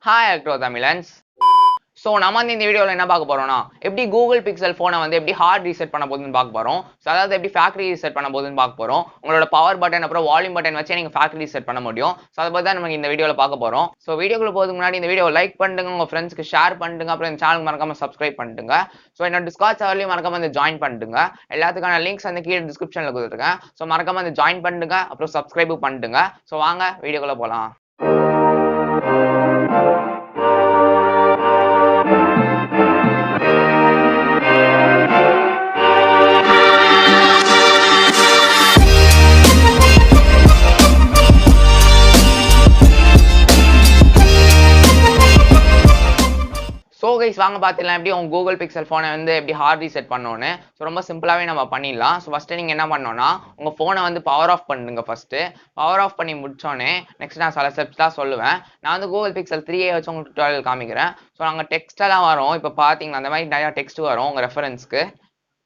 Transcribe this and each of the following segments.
Hi Electro Tamizha. So நம்ம இந்த வீடியோல என்ன பார்க்க போறோம்னா எப்படி Google Pixel phone வந்து எப்படி ஹார்ட் ரீசெட் பண்ண போகுதுன்னு பார்க்க போறோம். சோ அதாவது எப்படி ஃபேக்டரி ரீசெட் பண்ண போகுதுன்னு பார்க்க போறோம். உங்களோட பவர் பட்டன் அப்புறம் வால்யூம் பட்டன் வச்சு நீங்க ஃபேக்டரி ரீசெட் பண்ண முடியும். சோ அத பத்தி தான் நம்ம இந்த வீடியோல பார்க்க போறோம். சோ வீடியோக்குள்ள போறதுக்கு முன்னாடி இந்த வீடியோவை லைக் பண்ணுங்க, உங்க ஃப்ரெண்ட்ஸ்க்கு ஷேர் பண்ணுங்க, அப்புறம் இந்த சேனல் மறக்காம சப்ஸ்கிரைப் பண்ணுங்க. சோ என்னோட டிஸ்கார்ட் சர்வர்லயும் மறக்காம வந்து ஜாயின் பண்ணுங்க. எல்லாத்துக்கான லிங்க்ஸ் வந்து கீழ டிஸ்கிரிப்ஷன்ல கொடுத்துருக்கேன். சோ மறக்காம வந்து ஜாயின் பண்ணுங்க, அப்புறம் சப்ஸ்கிரைப் பண்ணுங்க. சோ வாங்க வீடியோக்குள்ள போலாம். ஸோ கைஸ் வாங்க பார்த்துக்கலாம் எப்படி உங்கள் கூகுள் பிக்சல் ஃபோனை வந்து எப்படி ஹார்ட் ரீசெட் பண்ணோன்னு. ஸோ ரொம்ப சிம்பிளாகவே நம்ம பண்ணிடலாம். ஸோ ஃபஸ்ட்டு நீங்கள் என்ன பண்ணோன்னா உங்கள் ஃபோனை வந்து பவர் ஆஃப் பண்ணுங்க. ஃபஸ்ட்டு பவர் ஆஃப் பண்ணி முடிச்சோன்னே நெக்ஸ்ட் நான் சில ஸ்டெப்ஸ் தான் சொல்லுவேன். நான் வந்து கூகுள் பிக்சல் 3A வச்சு உங்களுக்கு டுட்டோரியல் காமிக்கிறேன். ஸோ அங்கே டெக்ஸ்ட்டெல்லாம் வரும். இப்போ பார்த்தீங்கன்னா அந்த மாதிரி நிறையா டெக்ஸ்ட் வரும் உங்கள் ரெஃபரன்ஸ்க்கு.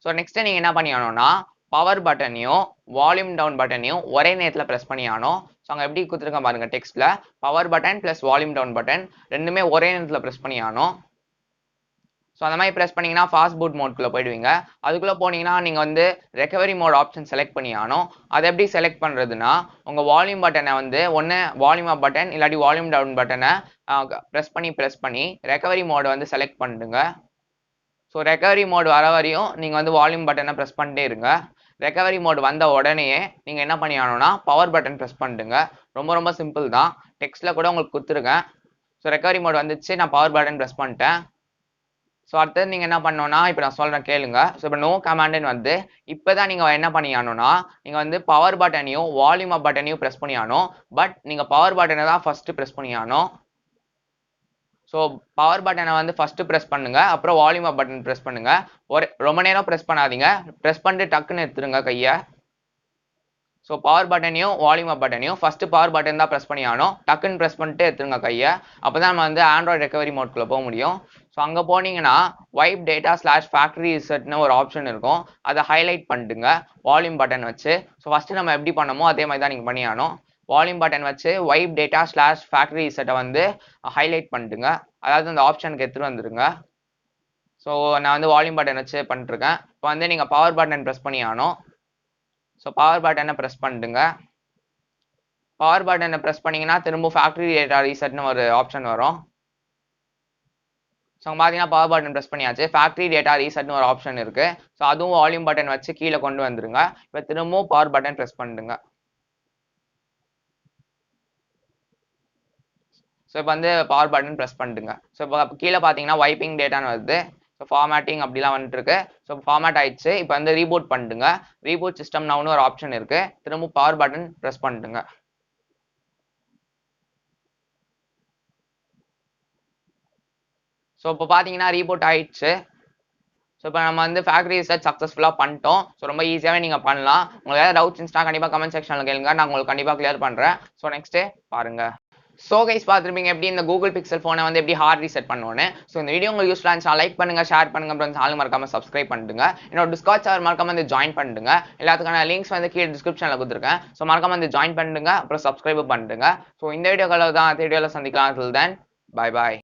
ஸோ நெக்ஸ்ட்டு நீங்கள் என்ன பண்ணி ஆனோன்னா பவர் பட்டனையும் வால்யூம் டவுன் பட்டனையும் ஒரே நேரத்தில் ப்ரெஸ் பண்ணி ஆனோம். ஸோ அங்கே எப்படி கொடுத்துருக்கேன் பாருங்கள் டெக்ஸ்ட்டில் power button plus volume down button ரெண்டுமே ஒரே நேரத்தில் ப்ரெஸ் பண்ணி ஆனோம். ஸோ அந்த மாதிரி ப்ரெஸ் பண்ணிங்கன்னா ஃபாஸ்ட் பூட் மோட்குள்ளே போயிடுவீங்க. அதுக்குள்ளே போனீங்கன்னா நீங்கள் வந்து ரெக்கவரி மோட் ஆப்ஷன் செலக்ட் பண்ணி ஆனோம். அதை எப்படி செலக்ட் பண்ணுறதுன்னா உங்கள் வால்யூம் பட்டனை வந்து ஒன்று வால்யூம் அப் பட்டன் இல்லாட்டி வால்யூம் டவுன் பட்டனை ப்ரெஸ் பண்ணி ரெக்கவரி மோடை வந்து செலக்ட் பண்ணுங்க. ஸோ ரெக்கவரி மோட் வர வரையும் நீங்கள் வந்து வால்யூம் பட்டனை ப்ரெஸ் பண்ணிட்டே இருங்க. ரெக்கவரி மோட் வந்த உடனேயே நீங்கள் என்ன பண்ணி ஆனோன்னா பவர் பட்டன் ப்ரெஸ் பண்ணுங்க. ரொம்ப சிம்பிள் தான். டெக்ஸ்ட்டில் கூட உங்களுக்கு கொடுத்துருக்கேன். ஸோ ரெக்கவரி மோட் வந்துச்சு, நான் பவர் பட்டன் ப்ரெஸ் பண்ணிட்டேன். ஸோ அடுத்தது நீங்கள் என்ன பண்ணோன்னா இப்போ நான் சொல்கிறேன் கேளுங்க. ஸோ இப்போ நோ கமாண்டுன்னு வந்து இப்போ தான் நீங்கள் என்ன பண்ணி ஆனோன்னா நீங்கள் வந்து பவர் பட்டனையும் வால்யூம் அப் பட்டனையும் ப்ரெஸ் பண்ணி ஆனோம். பட் நீங்கள் பவர் பட்டனை தான் ஃபஸ்ட்டு ப்ரெஸ் பண்ணி ஆனோம். ஸோ பவர் பட்டனை வந்து ஃபஸ்ட்டு ப்ரெஸ் பண்ணுங்க, அப்புறம் வால்யூம் அப் பட்டன் ப்ரெஸ் பண்ணுங்க. ரொம்ப நேரம் ப்ரெஸ் பண்ணாதீங்க, ப்ரெஸ் பண்ணிட்டு டக்குன்னு எடுத்துருங்க கையை. ஸோ பவர் பட்டனையும் வால்யூம் அப் பட்டனையும் ஃபஸ்ட்டு பவர் பட்டன் தான் ப்ரெஸ் பண்ணி ஆனோம். டக்குன்னு ப்ரெஸ் பண்ணிட்டு எடுத்துருங்க கையை. அப்போ தான் நம்ம வந்து ஆண்ட்ராய்டு ரெக்கவரி மோட்குள்ளே போக முடியும். ஸோ அங்கே போனீங்கன்னா வைப் டேட்டா ஸ்லாஷ் ஃபேக்டரி ரீசெட்னு ஒரு ஆப்ஷன் இருக்கும். அதை ஹைலைட் பண்ணிட்டுங்க வால்யூம் பட்டன் வச்சு. ஸோ ஃபஸ்ட்டு நம்ம எப்படி பண்ணமோ அதே மாதிரி தான் நீங்கள் பண்ணி ஆனோம். வால்யூம் பட்டன் வச்சு வைப் டேட்டா ஸ்லாஷ் ஃபேக்டரி ரீசெட்டை வந்து ஹைலைட் பண்ணிட்டுங்க, அதாவது அந்த ஆப்ஷனுக்கு எடுத்துகிட்டு வந்துடுங்க. ஸோ நான் வந்து வால்யூம் பட்டன் வச்சு பண்ணிட்டுருக்கேன். இப்போ வந்து நீங்கள் பவர் பட்டன் ப்ரெஸ் பண்ணி ஆனோம். ஸோ பவர் பட்டனை ப்ரெஸ் பண்ணிட்டுங்க. பவர் பட்டனை ப்ரெஸ் பண்ணிங்கன்னா திரும்ப ஃபேக்டரி டேட்டா ரீசெட்னு ஒரு ஆப்ஷன் வரும். ஸோ பார்த்தீங்கன்னா பவர் பட்டன் ப்ரெஸ் பண்ணியாச்சு. ஃபேக்டரி டேட்டா ரீசெட்னு ஒரு ஆப்ஷன் இருக்குது. ஸோ அதுவும் வால்யூம் பட்டன் வச்சு கீழே கொண்டு வந்துருங்க. இப்போ திரும்பவும் பவர் பட்டன் ப்ரெஸ் பண்ணிடுங்க. ஸோ இப்போ வந்து பவர் பட்டன் ப்ரெஸ் பண்ணிடுங்க. ஸோ இப்போ கீழே பார்த்தீங்கன்னா வைப்பிங் டேட்டான்னு வருது. ஸோ ஃபார்மேட்டிங் அப்படிலாம் வந்துட்டு இருக்கு. ஸோ ஃபார்மேட் ஆயிடுச்சு. இப்போ வந்து ரீபூட் பண்ணிடுங்க. ரீபூட் சிஸ்டம் நவுன்னு ஒரு ஆப்ஷன் இருக்கு. திரும்ப பவர் பட்டன் ப்ரெஸ் பண்ணிடுங்க. ஸோ இப்போ பார்த்தீங்கன்னா ரீபூட் ஆயிடுச்சு. ஸோ இப்போ நம்ம வந்து ஃபேக்டரி ரீசெட் சக்ஸஸ்ஃபுல்லாக பண்ணிட்டோம். ஸோ ரொம்ப ஈஸியாகவே நீங்கள் பண்ணலாம். உங்களுக்கு ஏதாவது டவுட்ஸ் இருந்துச்சுன்னா கண்டிப்பாக கமெண்ட் செக்ஷனில் கேளுங்க, நான் உங்களுக்கு கண்டிப்பாக கிளியர் பண்ணுறேன். ஸோ நெக்ஸ்ட்டு பாருங்க. ஸோ கைஸ் பார்த்துருப்பீங்க எப்படி இந்த கூகுள் பிக்சல் ஃபோனை வந்து எப்படி ஹார்ட் ரீசெட் பண்ணுவோன்னு. ஸோ இந்த வீடியோ உங்களுக்கு யூஸ்ஃபுல்லாக இருந்துச்சு லைக் பண்ணுங்க, ஷேர் பண்ணுங்க, அப்புறம் சேனல் மறக்காம சப்ஸ்கிரைப் பண்ணுங்க. என்னோட டிஸ்கார்ட் சர்வர் மறக்காம வந்து ஜாயின் பண்ணுங்க. எல்லாத்துக்கான லிங்க்ஸ் வந்து கீழே டிஸ்கிரிப்ஷனில் கொடுத்துருக்கேன். ஸோ மறக்காம வந்து ஜாயின் பண்ணுங்க, அப்புறம் சப்ஸ்கிரைப் பண்ணுங்க. ஸோ இந்த வீடியோக்களை தான் வீடியோவில் சந்திக்கலாம். Till then, bye bye.